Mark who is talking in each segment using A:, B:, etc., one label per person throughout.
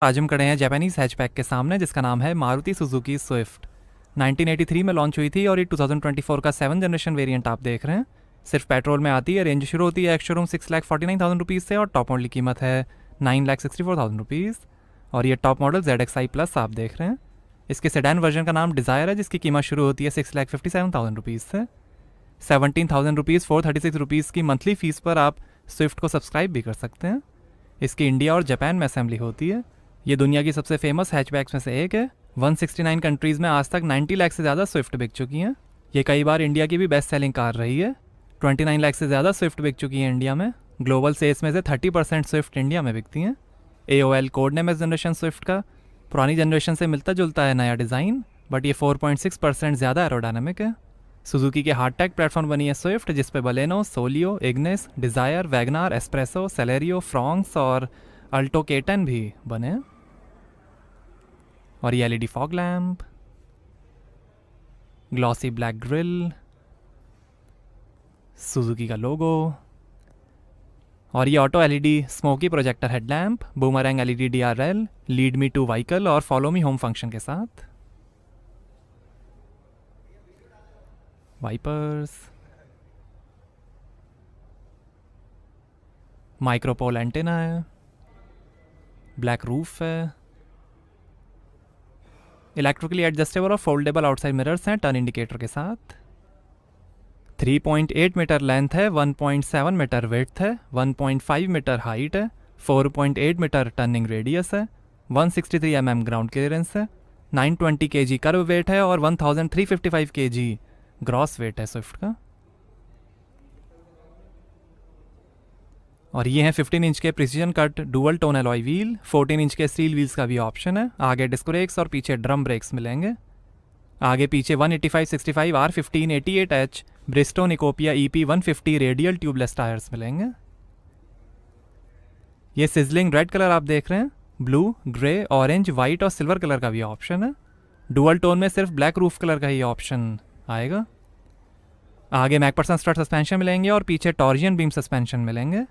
A: आज हम खड़े हैं जापानीज हैचबैक के सामने जिसका नाम है मारुति सुजुकी स्विफ्ट। 1983 में लॉन्च हुई थी और ये 2024 का 7 जनरेशन वेरिएंट आप देख रहे हैं। सिर्फ पेट्रोल में आती है। रेंज शुरू होती है एक्स शोरूम 6,49,000 रुपीज़ से और टॉप मॉडल की कीमत है 9,64,000 रुपीज़। और ये टॉप मॉडल ZXi प्लस आप देख रहे हैं। इसके सेडान वर्जन का नाम डिज़ायर है जिसकी कीमत शुरू होती है 6,57,000 रुपीज़ से। 17,000 रुपीज़ 436 रुपीज़ की मंथली फ़ीस पर आप स्विफ्ट को सब्सक्राइब भी कर सकते हैं। इसकी इंडिया और जापान में असेंबली होती है। ये दुनिया की सबसे फेमस हैचबैक्स में से एक है। 169 कंट्रीज़ में आज तक 90 लाख से ज़्यादा स्विफ्ट बिक चुकी हैं। ये कई बार इंडिया की भी बेस्ट सेलिंग कार रही है। 29 लाख से ज़्यादा स्विफ्ट बिक चुकी हैं इंडिया में। ग्लोबल सेल्स में से 30% स्विफ्ट इंडिया में बिकती हैं। AOL कोड नेम है इस जनरेशन स्विफ्ट का। पुरानी जनरेशन से मिलता जुलता है नया डिज़ाइन, बट ये 4.6% ज़्यादा एरोडायनामिक है। सुजुकी के हार्डटेक प्लेटफॉर्म बनी है स्विफ्ट, जिस पे Baleno, Solio, Ignis, Dzire, WagonR, Espresso, Celerio, Fronx और अल्टो K10 भी बने हैं। और ये LED fog lamp, glossy black grille, Suzuki का लोगो और ये auto LED smoky projector headlamp, boomerang LED DRL, lead me to vehicle और फॉलो मी होम फंक्शन के साथ। वाइपर्स, माइक्रोपोल एंटेना है, ब्लैक रूफ है, इलेक्ट्रिकली एडजस्टेबल और foldable outside mirrors हैं टर्न इंडिकेटर के साथ। 3.8 मीटर लेंथ है, 1.7 मीटर विड्थ है, 1.5 मीटर हाइट है, 4.8 मीटर टर्निंग रेडियस है, 163 mm ग्राउंड क्लियरेंस है, 920 kg कर्व वेट है और 1355 kg ग्रॉस वेट है स्विफ्ट का। और ये हैं 15 इंच के precision cut dual tone alloy wheel. 14 inch के स्टील व्हील्स का भी ऑप्शन है। आगे डिस्क ब्रेक्स और पीछे ड्रम ब्रेक्स मिलेंगे। आगे पीछे 185/65 R1588H Bridgestone Ecopia EP 150 radial tubeless tyres मिलेंगे। ये सिजलिंग रेड कलर आप देख रहे हैं। ब्लू, ग्रे, ऑरेंज, वाइट और सिल्वर कलर का भी ऑप्शन है। डुअल टोन में सिर्फ ब्लैक रूफ कलर का ही ऑप्शन आएगा। आगे मैकपर्सन स्ट्रट सस्पेंशन मिलेंगे और पीछे टॉर्जियन बीम सस्पेंशन मिलेंगे।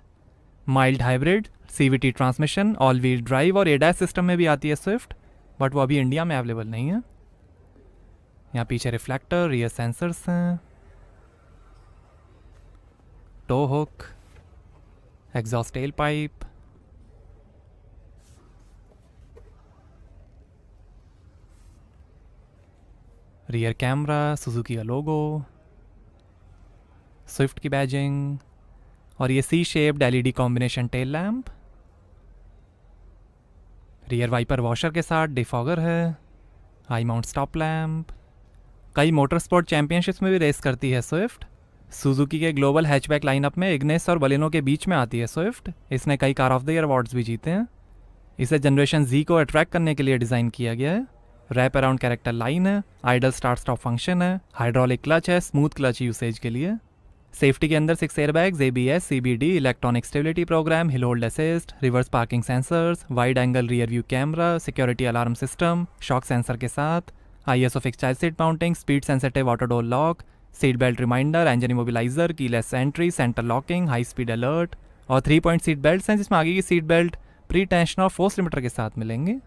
A: Mild hybrid, CVT transmission, all wheel drive और ADAS सिस्टम में भी आती है स्विफ्ट, बट वो अभी इंडिया में अवेलेबल नहीं है। यहाँ पीछे रिफ्लेक्टर, रियर सेंसर्स हैं, tow hook, exhaust tail pipe, rear camera, Suzuki का लोगो, स्विफ्ट की बैजिंग और ये C shaped LED combination tail lamp. Rear wiper washer के साथ डिफॉगर है। High mount stop lamp. कई मोटर स्पोर्ट चैंपियनशिप्स में भी रेस करती है स्विफ्ट। सुजुकी के ग्लोबल हैचबैक लाइनअप में इग्निस और बलेनो के बीच में आती है स्विफ्ट। इसने कई car of the year awards भी जीते हैं। इसे जनरेशन Z को अट्रैक्ट करने के लिए डिज़ाइन किया गया है। रैप अराउंड कैरेक्टर लाइन है, आइडल स्टार्ट स्टॉप फंक्शन है, हाइड्रोलिक क्लच है स्मूथ क्लच यूसेज के लिए। सेफ्टी के अंदर 6 airbags, ABS, CBD, electronic stability program, hill hold assist, reverse parking sensors, wide angle rear view camera, security alarm system, shock sensor के साथ, ISO fix child seat mounting, speed sensitive auto door lock, seat belt reminder, engine immobiliser, keyless entry, centre locking, high speed alert और 3 point seat belt हैं जिसमें आगे की seat belt pre tension और force limiter के साथ मिलेंगे।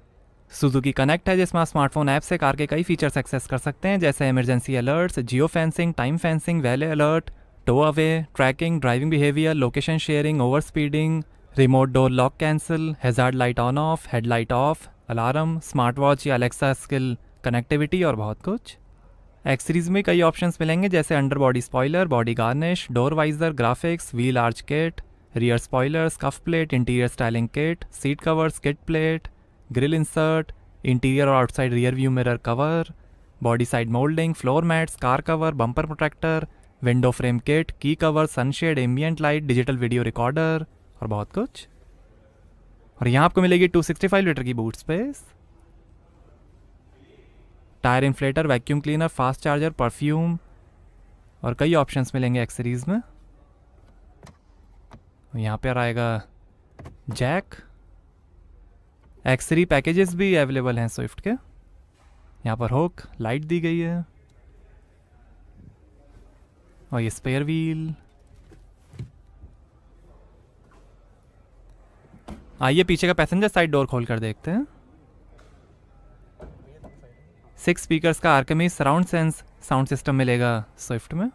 A: Suzuki connect है जिसमें आप स्मार्टफोन ऐप से कार के कई फीचर्स एक्सेस कर सकते हैं, जैसे emergency alerts, geo fencing, time fencing, valet alert, tow away, tracking, driving behaviour, location sharing, over speeding, remote door lock cancel, hazard light on off, headlight off, alarm, smart watch या Alexa skill connectivity और बहुत कुछ। X series में कई options मिलेंगे, जैसे under body spoiler, body garnish, door visor, graphics, wheel arch kit, rear spoiler, scuff plate, interior styling kit, seat covers, kit plate, grille insert, interior और outside rear view mirror cover, body side moulding, floor mats, car cover, bumper protector, window frame kit, key cover, sunshade, ambient light, digital video recorder और बहुत कुछ। और यहाँ आपको मिलेगी 265 litre की boot space, tyre inflator, vacuum cleaner, fast charger, perfume और कई ऑप्शंस मिलेंगे एक्स सीरीज में। यहाँ पर आएगा जैक। एक्स सीरीज पैकेजेस भी अवेलेबल हैं स्विफ्ट के। यहाँ पर हुक, लाइट दी गई है और ये स्पेयर व्हील आइए पीछे का पैसेंजर साइड डोर खोल कर देखते हैं। 6 स्पीकर्स का आर्कमिस सराउंड सेंस साउंड सिस्टम मिलेगा स्विफ्ट में।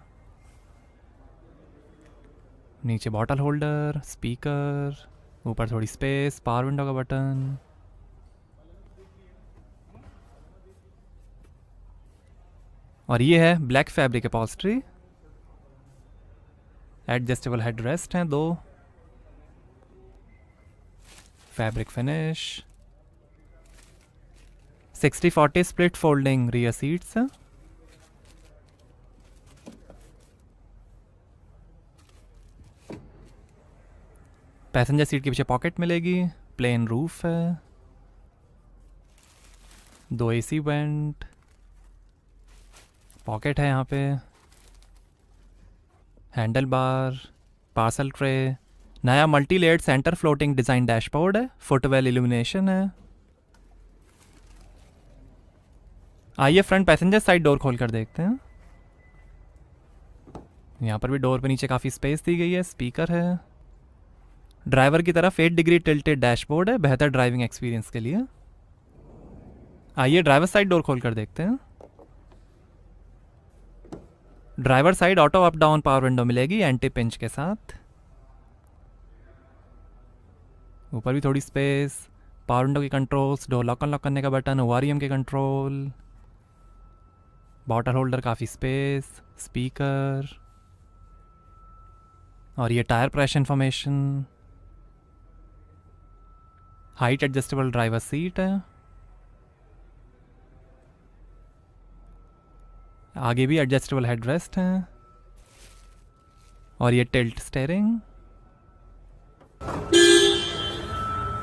A: नीचे बॉटल होल्डर, स्पीकर, ऊपर थोड़ी स्पेस, पावर विंडो का बटन। और ये है black fabric upholstery. Adjustable head rest हैं 2, fabric finish, 60-40 split folding rear seats हैं। पैसेंजर सीट के पीछे पॉकेट मिलेगी, प्लेन रूफ है, 2 AC वेंट, पॉकेट है यहाँ पे, हैंडल बार, पार्सल ट्रे, नया multi layered centre floating design dashboard है, फुटवेल इल्यूमिनेशन है। आइए फ्रंट पैसेंजर साइड डोर खोल कर देखते हैं। यहाँ पर भी डोर पे नीचे काफ़ी स्पेस दी गई है, स्पीकर है। ड्राइवर की तरफ 8 डिग्री टिल्टेड डैशबोर्ड है बेहतर ड्राइविंग एक्सपीरियंस के लिए। आइए ड्राइवर साइड डोर खोल कर देखते हैं। Driver side auto up down power window मिलेगी एंटी पिंच के साथ। ऊपर भी थोड़ी स्पेस, पावर विंडो की कंट्रोल्स, डोर लॉक अनलॉक करने का बटन, ORM के कंट्रोल, बॉटल होल्डर काफ़ी स्पेस, स्पीकर, और ये tyre pressure information. Height adjustable driver seat है। आगे भी एडजस्टेबल हेड रेस्ट है, और ये टिल्ट स्टीयरिंग,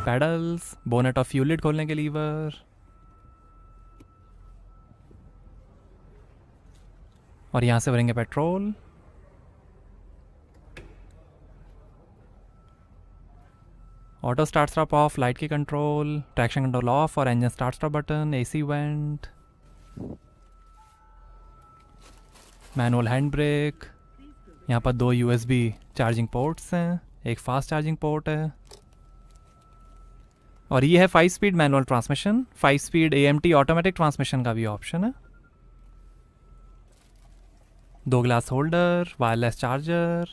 A: पेडल्स, बोनेट और फ्यूल लिड खोलने के लीवर, और यहाँ से भरेंगे petrol. Auto start stop of, light की कंट्रोल, ट्रैक्शन कंट्रोल ऑफ और engine start stop button, AC went, manual hand brake. यहाँ पर 2 USB चार्जिंग पोर्ट्स हैं, एक फास्ट चार्जिंग पोर्ट है, और ये है 5 speed manual transmission, 5 speed AMT automatic transmission का भी ऑप्शन है। 2 ग्लास होल्डर, वायरलेस चार्जर,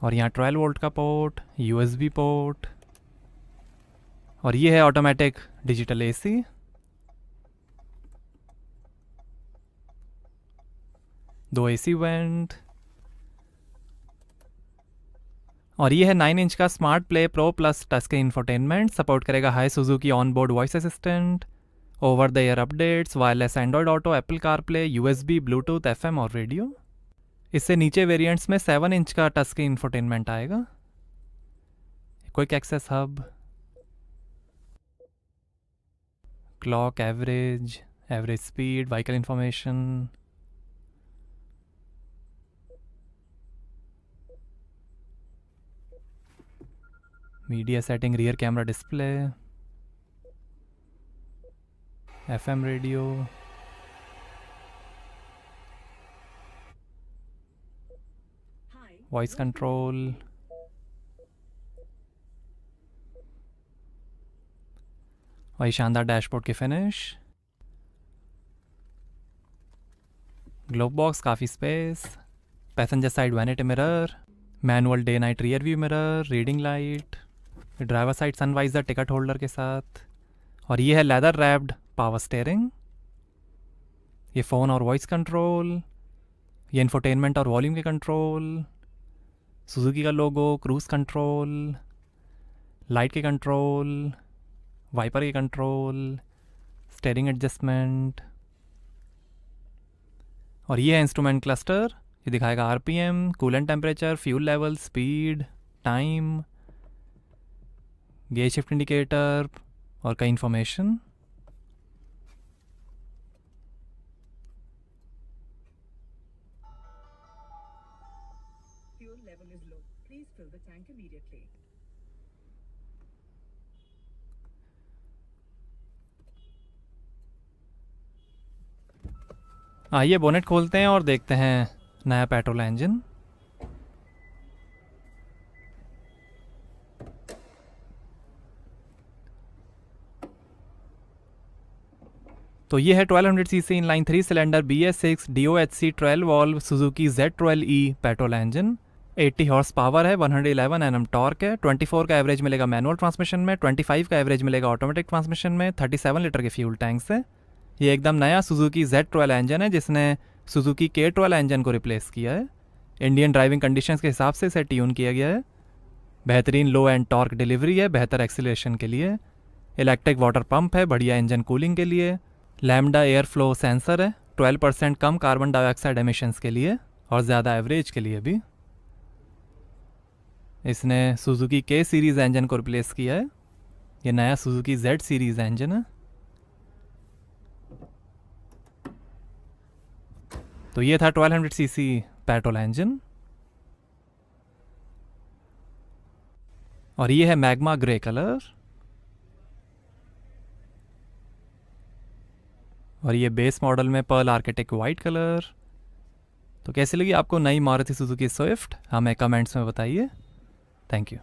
A: और यहाँ 12 वोल्ट का पोर्ट, USB पोर्ट, और ये है ऑटोमेटिक डिजिटल AC। दो AC वेंट, और ये है 9 इंच का smart play pro plus touch screen infotainment. Support करेगा hi Suzuki on board voice assistant, over the air updates, wireless Android auto, Apple CarPlay, USB, Bluetooth, FM और radio. इससे नीचे variants में 7 inch का टच स्क्रीन इंफोटेनमेंट आएगा। Quick access hub, clock, average speed, vehicle information, media setting, rear camera display, FM radio, voice control, वही शानदार dashboard की finish, globe box, काफ़ी space, passenger side vanity mirror, manual day night rear view mirror, reading light, driver side sun visor ticket holder के साथ, और ये है leather wrapped power steering. ये फ़ोन और वॉइस कंट्रोल, ये इंफोटेनमेंट और वॉल्यूम के कंट्रोल, सुजुकी का लोगो, क्रूज़ कंट्रोल, लाइट के कंट्रोल, वाइपर के कंट्रोल, स्टीयरिंग एडजस्टमेंट, और ये है इंस्ट्रूमेंट क्लस्टर। ये दिखाएगा RPM, coolant temperature, fuel level, speed, time, gauge shift indicator और कई information.
B: Fuel level is low. Please fill the tank immediately.
A: आइए बोनेट खोलते हैं और देखते हैं नया पेट्रोल इंजन। तो ये है 1200 CC inline 3 cylinder BS6 DOHC 12 valve Suzuki Z12E petrol engine. 80 horse power है, 111 Nm टॉर्क है, 24 का एवरेज मिलेगा मैनुअल ट्रांसमिशन में, 25 का एवरेज मिलेगा ऑटोमेटिक ट्रांसमिशन में, 37 लीटर के फ्यूल टैंक से। ये एकदम नया सुजुकी Z12 इंजन है जिसने सुजुकी K12 इंजन को रिप्लेस किया है। इंडियन ड्राइविंग कंडीशंस के हिसाब से इसे ट्यून किया गया है। बेहतरीन लो एंड टॉर्क डिलीवरी है बेहतर एक्सीलरेशन के लिए। इलेक्ट्रिक वाटर पंप है बढ़िया इंजन कूलिंग के लिए। लैम्डा एयर फ्लो सेंसर है 12% कम कार्बन डाइऑक्साइड एमिशंस के लिए और ज़्यादा एवरेज के लिए भी। इसने सुजुकी K सीरीज़ इंजन को रिप्लेस किया है। ये नया सुजुकी Z सीरीज़ इंजन है। तो ये था 1200 सीसी पेट्रोल इंजन और ये है मैग्मा ग्रे कलर और ये बेस मॉडल में पर्ल आर्किटेक्ट वाइट कलर। तो कैसी लगी आपको नई मारुति सुजुकी स्विफ्ट? हमें कमेंट्स में बताइए। Thank you.